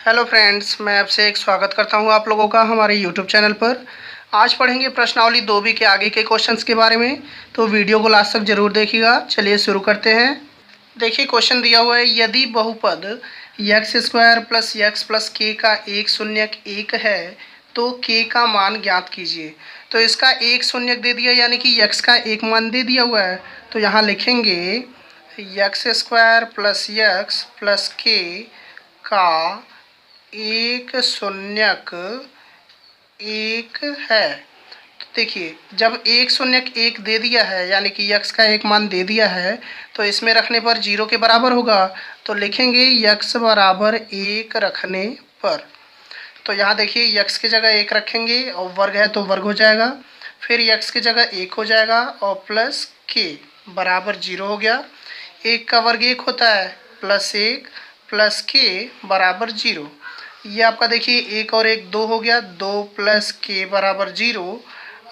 Hello friends, मैं आपसे एक स्वागत करता हूं आप लोगों का हमारे यूट्यूब चैनल पर। आज पढ़ेंगे प्रश्नावली 2B के आगे के क्वेश्चंस के बारे में, तो वीडियो को लास्ट तक जरूर देखिएगा। चलिए शुरू करते हैं। देखिए क्वेश्चन दिया हुआ है, यदि बहुपद x square plus x plus के का एक शून्यक एक है तो के का मान ज्ञात कीजिए। तो इसका एक शून्यक दे दिया, यानी कि एक्स का एक मान दे दिया हुआ है। तो यहाँ लिखेंगे एक्स स्क्वायर प्लस के का एक शून्यक एक है। तो देखिए, जब एक शून्यक एक दे दिया है यानी कि यक्स का एक मान दे दिया है तो इसमें रखने पर जीरो के बराबर होगा। तो लिखेंगे यक्स बराबर एक रखने पर। तो यहाँ देखिए, यक्स की जगह एक रखेंगे और वर्ग है तो वर्ग हो जाएगा, फिर यक्स की जगह एक हो जाएगा और प्लस के बराबर जीरो हो गया। एक का वर्ग एक होता है, प्लस एक प्लस के बराबर जीरो। ये आपका देखिए एक और एक दो हो गया, दो प्लस के बराबर जीरो।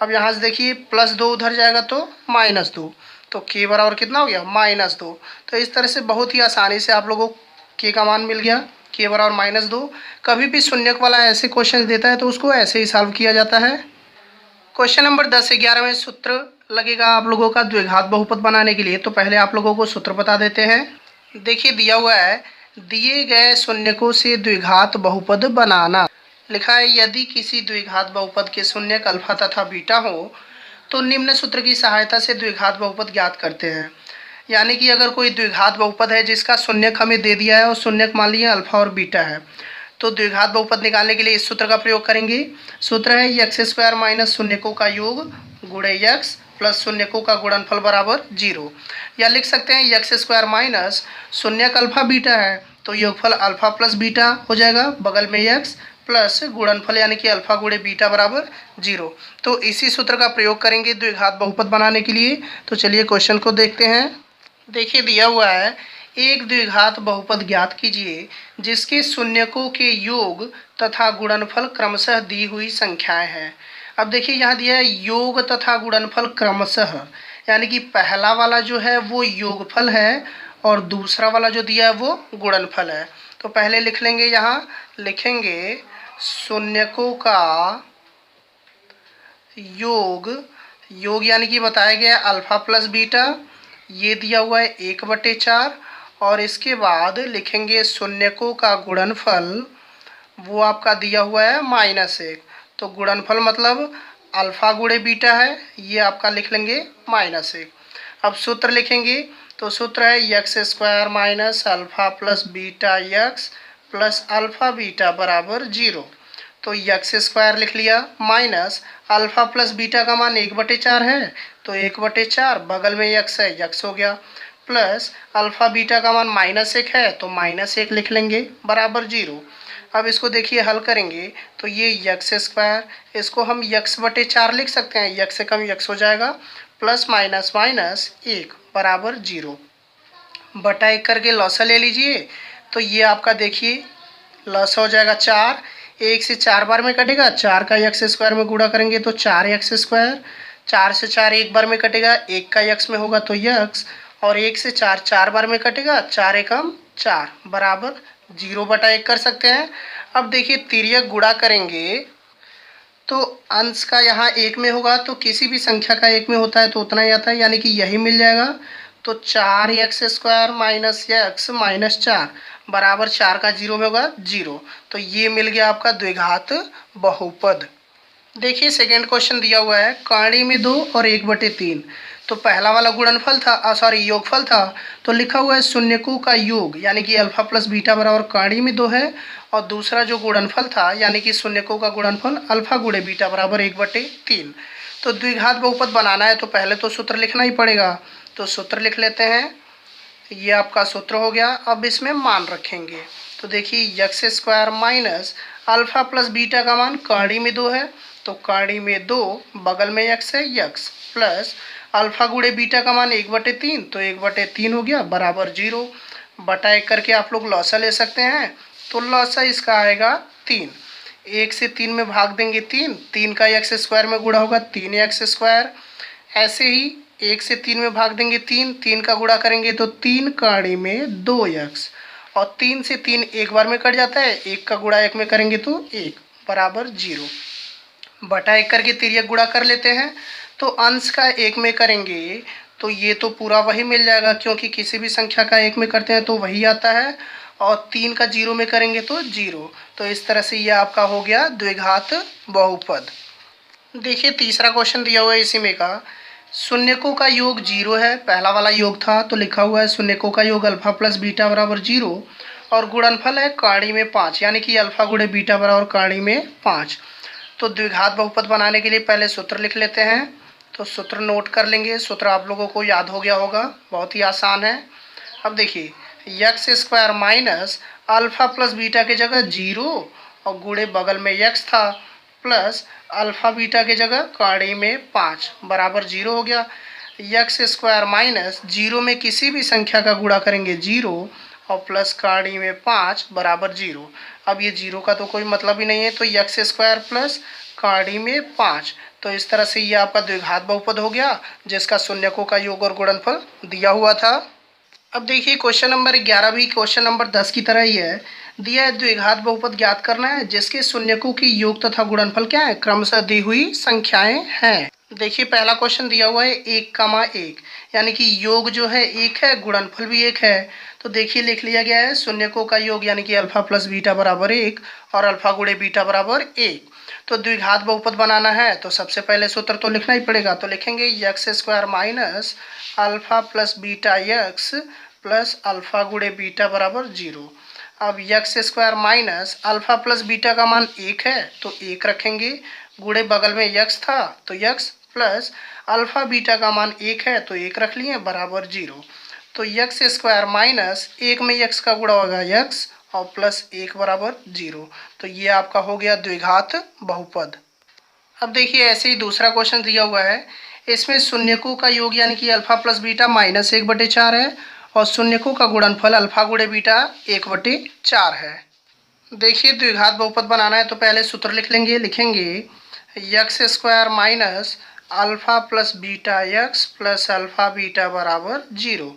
अब यहाँ से देखिए प्लस दो उधर जाएगा तो माइनस दो, तो के बराबर कितना हो गया माइनस दो। तो इस तरह से बहुत ही आसानी से आप लोगों को के का मान मिल गया, के बराबर माइनस दो। कभी भी शून्यक वाला ऐसे क्वेश्चन देता है तो उसको ऐसे ही सॉल्व किया जाता है। क्वेश्चन नंबर 10-11 में सूत्र लगेगा आप लोगों का द्विघात बहुपद बनाने के लिए। तो पहले आप लोगों को सूत्र बता देते हैं। देखिए दिया हुआ है, दिए गए शून्यकों से द्विघात बहुपद बनाना। लिखा है, यदि किसी द्विघात बहुपद के शून्यक अल्फा तथा बीटा हो तो निम्न सूत्र की सहायता से द्विघात बहुपद ज्ञात करते हैं। यानी कि अगर कोई द्विघात बहुपद है जिसका शून्यक हमें दे दिया है और शून्यक मान लिया अल्फा और बीटा है, तो द्विघात बहुपद निकालने के लिए इस सूत्र का प्रयोग करेंगे। सूत्र है एक्स स्क्वायर माइनस शून्यकों का योग गुणे एक्स प्लस शून्यकों का गुणनफल बराबर जीरो। या लिख सकते हैं एक्स स्क्वायर माइनस शून्यक अल्फा बीटा है तो योगफल अल्फा प्लस बीटा हो जाएगा, बगल में एक्स प्लस गुणनफल यानी कि अल्फा गुणे बीटा बराबर जीरो। तो इसी सूत्र का प्रयोग करेंगे द्विघात बहुपद बनाने के लिए। तो चलिए क्वेश्चन को देखते हैं। देखिए दिया हुआ है, एक द्विघात बहुपद ज्ञात कीजिए जिसके शून्यकों के योग तथा गुणनफल क्रमशः दी हुई संख्याएं हैं। अब देखिए यहाँ दिया है योग तथा गुणनफल क्रमशः, यानी कि पहला वाला जो है वो योगफल है और दूसरा वाला जो दिया है वो गुणनफल है। तो पहले लिख लेंगे, यहाँ लिखेंगे शून्यकों का योग, योग यानी कि बताया गया अल्फा प्लस बीटा, ये दिया हुआ है 1/4। और इसके बाद लिखेंगे शून्यकों का गुणनफल, वो आपका दिया हुआ है -1। तो गुणनफल मतलब अल्फा गुणे बीटा है, ये आपका लिख लेंगे -1। अब सूत्र लिखेंगे, तो सूत्र है x square minus alpha plus beta x plus alpha beta बराबर जीरो। तो एक्स स्क्वायर लिख लिया माइनस अल्फा प्लस बीटा का मान 1/4 है तो 1/4, बगल में एक्स है एक्स हो गया, प्लस अल्फा बीटा का मान -1 है तो -1 लिख लेंगे बराबर जीरो। अब इसको देखिए हल करेंगे तो ये एक्स स्क्वायर, इसको हम x/4 लिख सकते हैं, x से कम x हो जाएगा, प्लस माइनस माइनस 1 बराबर जीरो। बटा 1 करके लॉसा ले लीजिए, तो ये आपका देखिए लॉस हो जाएगा 4, 1 से 4 बार में कटेगा, 4 का एक्स स्क्वायर में गुणा करेंगे तो 4x स्क्वायर, 4 से 4 एक बार में कटेगा, 1 का x में होगा तो x, और 1 से 4 4 बार में कटेगा, 4 एकम 4 बराबर 0/1 कर सकते हैं। अब देखिए तिर्यक गुणा करेंगे तो अंश का यहाँ 1 में होगा, तो किसी भी संख्या का 1 में होता है तो उतना ही आता है, यानी कि यही मिल जाएगा। तो 4x square minus x minus 4 बराबर 4 का 0 में होगा 0। तो ये मिल गया आपका द्विघात बहुपद। देखिए सेकेंड क्वेश्चन दिया हुआ है, कर्ण में 2 और 1/3। तो पहला वाला गुणनफल था, योगफल था, तो लिखा हुआ है शून्यकों का योग, यानी कि अल्फा प्लस बीटा बराबर कर्ण में 2 है, और दूसरा जो गुणनफल था यानी कि शून्यकों का गुणनफल अल्फा गुणे बीटा बराबर 1/3। तो द्विघात बहुपद बनाना है तो पहले तो सूत्र लिखना ही पड़ेगा। तो सूत्र लिख लेते हैं, ये आपका सूत्र हो गया। अब इसमें मान रखेंगे, तो देखिए x square minus alpha plus beta का मान कर्ण में 2 है तो कर्ण में 2, बगल में x है x, प्लस अल्फा गुणे बीटा का मान 1/3 तो 1/3 हो गया बराबर 0। बटा 1 करके आप लोग लॉसा ले सकते हैं, तो लॉसा इसका आएगा 3। 1 से 3 में भाग देंगे 3, 3 का एक्स स्क्वायर में गुणा होगा 3x स्क्वायर। ऐसे ही 1 से 3 में भाग देंगे 3, 3 का गुणा करेंगे तो 3 कर्ण में 2x, और 3 से 3 एक बार में कट जाता है, 1 का गुणा 1 में करेंगे तो 1 बराबर 0। बटा 1 करके तिर्यक गुणा कर लेते हैं, तो अंश का 1 में करेंगे तो ये तो पूरा वही मिल जाएगा, क्योंकि किसी भी संख्या का 1 में करते हैं तो वही आता है, और 3 का 0 में करेंगे तो 0। तो इस तरह से ये आपका हो गया द्विघात बहुपद। देखिए तीसरा क्वेश्चन दिया हुआ है इसी में का, शून्यकों का योग 0 है, पहला वाला योग था तो लिखा हुआ है शून्यकों का योग अल्फा प्लस बीटा बराबर 0, और गुणनफल है काड़ी में 5, यानी कि अल्फा गुणे बीटा बराबर काड़ी में 5। तो द्विघात बहुपद बनाने के लिए पहले सूत्र लिख लेते हैं, तो सूत्र नोट कर लेंगे। सूत्र आप लोगों को याद हो गया होगा, बहुत ही आसान है। अब देखिए x square minus alpha plus beta की जगह 0 और गुणे बगल में यक्स था प्लस अल्फा बीटा की जगह काड़ी में 5 बराबर 0 हो गया। यक्स स्क्वायर माइनस 0 में किसी भी संख्या का गुणा करेंगे 0 और प्लस काड़ी में 5 बराबर 0। अब ये 0 का तो कोई मतलब ही नहीं है, तो यक्स स्क्वायर प्लस काड़ी में 5। तो इस तरह से ये आपका द्विघात बहुपद हो गया, जिसका शून्यकों का योग और गुणनफल दिया हुआ था। अब देखिए क्वेश्चन नंबर 11 भी क्वेश्चन नंबर 10 की तरह ही है। दिया है द्विघात बहुपद ज्ञात करना है जिसके शून्यकों की योग तथा गुणनफल क्या है, क्रमशः दी हुई संख्याएं हैं। देखिए पहला क्वेश्चन दिया हुआ है 1,1, यानी कि योग जो है 1 है, गुणनफल भी 1 है। तो देखिए लिख लिया गया है शून्यकों का योग यानी कि अल्फा प्लस बीटा बराबर 1 और अल्फा गुणे बीटा बराबर 1। तो द्विघात बहुपद बनाना है तो सबसे पहले सूत्र तो लिखना ही पड़ेगा, तो लिखेंगे x square minus alpha plus beta x plus alpha गुणे बीटा बराबर 0। अब x square minus alpha plus beta का मान 1 है तो 1 रखेंगे, गुणे बगल में यक्स था तो यक्स प्लस अल्फा बीटा का मान 1 है तो 1 रख लिए बराबर 0। तो यक्स स्क्वायर माइनस 1 में यक्स का गुणा होगा यक्स और प्लस 1 बराबर 0। तो ये आपका हो गया द्विघात बहुपद। अब देखिए ऐसे ही दूसरा क्वेश्चन दिया हुआ है, इसमें शून्यकों का योग यानी कि अल्फा प्लस बीटा -1/4 है और शून्यकों का गुणनफल अल्फा गुणे बीटा 1/4 है। देखिए द्विघात बहुपद बनाना है तो पहले सूत्र लिख लेंगे, लिखेंगे x square minus alpha plus beta x plus alpha beta बराबर 0।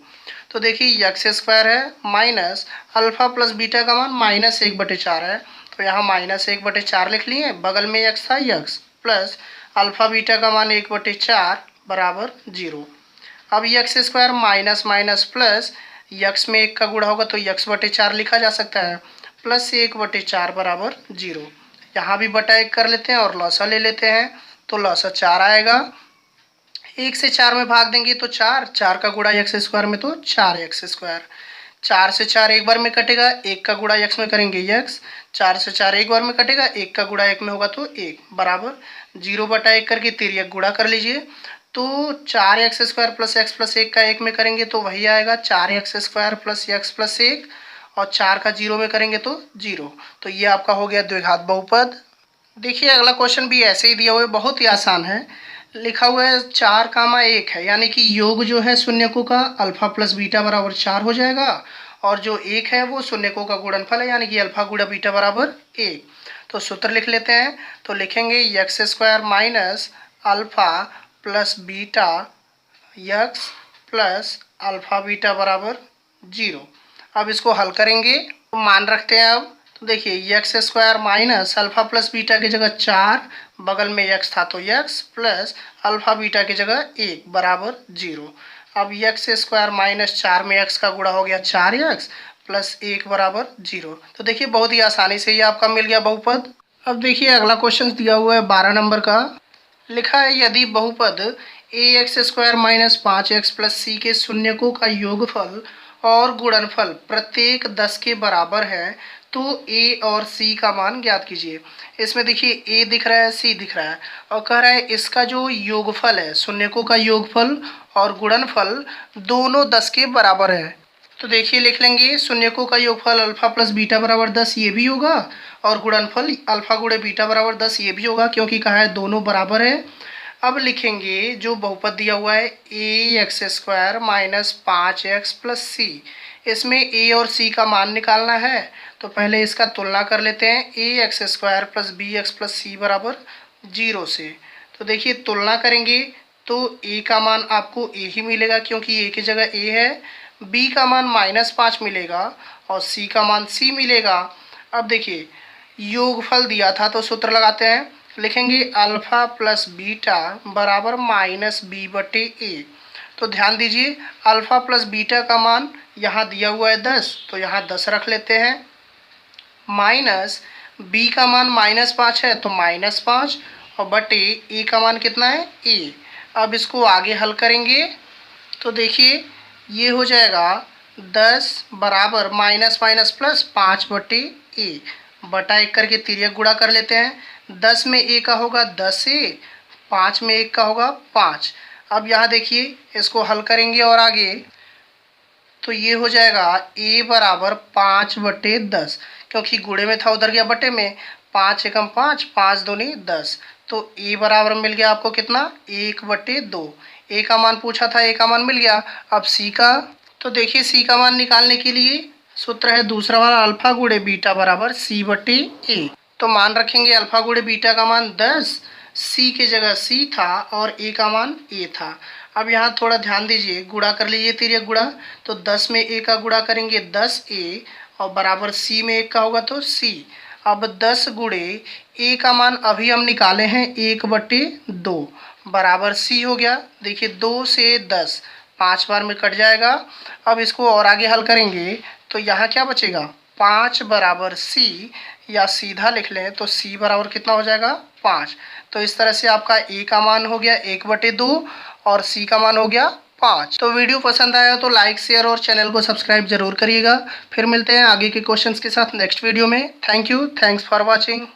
तो देखिए यक्स स्क्वायर है माइनस अल्फा प्लस बीटा का मान -1/4 है, तो यहाँ -1/4 लिख लिए, बगल में यक्स था यक्स प्लस अल्फा बीटा का मान 1/4 बराबर 0। अब x square minus minus plus x में 1 का गुणा होगा तो यक्स/4 लिखा जा सकता है, प्लस 1/4 बराबर 0। यहाँ भी बटा 1 कर लेते हैं और लॉसा ले लेते हैं, तो लॉसा 4 आएगा। 1 से 4 में भाग देंगे तो 4, 4 का गुणा यक्स स्क्वायर में तो 4x स्क्वायर। 4 से 4 एक बार में कटेगा, 1 का गुणा यक्स में करेंगे यक्स, 4 से 4 एक बार में कटेगा, 1 का गुणा 1 में होगा तो 1 बराबर 0/1 करके तिर्यक गुणा कर लीजिए। तो 4x square plus x plus 1 का 1 में करेंगे तो वही आएगा 4x square plus x plus 1, और 4 का 0 में करेंगे तो 0। तो ये आपका हो गया द्विघात बहुपद। देखिए अगला क्वेश्चन भी ऐसे ही दिया हुआ है, बहुत ही आसान है। लिखा हुआ है 4,1 है, यानी कि योग जो है शून्यकों का अल्फा प्लस बीटा बराबर 4 हो जाएगा, और जो 1 है वो शून्यकों का गुणनफल है यानी कि अल्फा गुणा बीटा बराबर 1। तो सूत्र लिख लेते हैं, तो लिखेंगे x square minus alpha plus beta x plus alpha beta बराबर 0। अब इसको हल करेंगे तो मान रखते हैं। अब तो देखिए x square minus alpha plus beta की जगह 4, बगल में यक्स था तो यक्स प्लस अल्फा बीटा की जगह 1 बराबर 0। अब यक्स स्क्वायर माइनस 4 में यक्स का गुणा हो गया 4x प्लस 1 बराबर 0। तो देखिए बहुत ही आसानी से ये आपका मिल गया बहुपद। अब देखिए अगला क्वेश्चन दिया हुआ है 12 नंबर का। लिखा है यदि बहुपद ax square minus 5x plus c के शून्यकों का योगफल और गुणनफल प्रत्येक 10 के बराबर है तो a और c का मान ज्ञात कीजिए। इसमें देखिए a दिख रहा है, c दिख रहा है, और कह रहा है इसका जो योगफल है, शून्यकों का योगफल और गुणनफल दोनों 10 के बराबर है। तो देखिए लिख लेंगे शून्यकों का योगफल अल्फा प्लस बीटा बराबर 10 ये भी होगा, और गुणनफल अल्फा गुणे बीटा बराबर 10 ये भी होगा, क्योंकि कहा है दोनों बराबर है। अब लिखेंगे जो बहुपद दिया हुआ है ax square minus 5x plus c, इसमें a और c का मान निकालना है। तो पहले इसका तुलना कर लेते हैं ax square plus bx plus c बराबर 0 से। तो देखिए तुलना करेंगे तो a का मान आपको a ही मिलेगा क्योंकि a की जगह a है, b का मान -5 मिलेगा और सी का मान सी मिलेगा। अब देखिए योगफल दिया था तो सूत्र लगाते हैं, लिखेंगे अल्फ़ा प्लस बीटा बराबर माइनस बी बटे ए। तो ध्यान दीजिए अल्फ़ा प्लस बीटा का मान यहाँ दिया हुआ है 10, तो यहाँ 10 रख लेते हैं, माइनस बी का मान -5 है तो -5 और बटे ए का मान कितना है ए। अब इसको आगे हल करेंगे तो देखिए ये हो जाएगा 10 बराबर माइनस माइनस प्लस 5 बटे ए, बटा 1 करके तिर्यक गुणा कर लेते हैं। 10 में ए का होगा 10 ए, 5 में 1 का होगा 5। अब यहाँ देखिए इसको हल करेंगे और आगे तो ये हो जाएगा a बराबर 5 बटे 10, क्योंकि गुणे में था उधर गया बटे में, 5 एकम 5, 5 दूनी 10, तो a बराबर मिल गया आपको कितना 1 बटे 2। a का मान पूछा था, a का मान मिल गया। अब c का, तो देखिए c का मान निकालने के लिए सूत्र है दूसरा वाला अल्फा गुणे बीटा बराबर c बटे ए। तो मान रखेंगे अल्फा गुणे बीटा का मान 10, c की जगह c था और a का मान a था। अब यहाँ थोड़ा ध्यान दीजिए, गुणा कर लीजिए तिर्यक गुणा, तो 10 में a का गुणा करेंगे 10a और बराबर c में 1 का होगा तो c। अब 10 गुणे a का मान अभी हम निकाले हैं 1 बटे 2 बराबर c हो गया। देखिए 2 से 10 5 बार में कट जाएगा। अब इसको और आगे हल करेंगे तो यहाँ क्या बचेगा 5 बराबर c, या सीधा लिख लें तो c बराबर कितना हो जाएगा 5। तो इस तरह से आपका a का मान हो गया 1 बटे 2 और c का मान हो गया 5। तो वीडियो पसंद आया तो लाइक शेयर और चैनल को सब्सक्राइब जरूर करिएगा। फिर मिलते हैं आगे के क्वेश्चंस के साथ नेक्स्ट वीडियो में। Thank you, thanks for watching.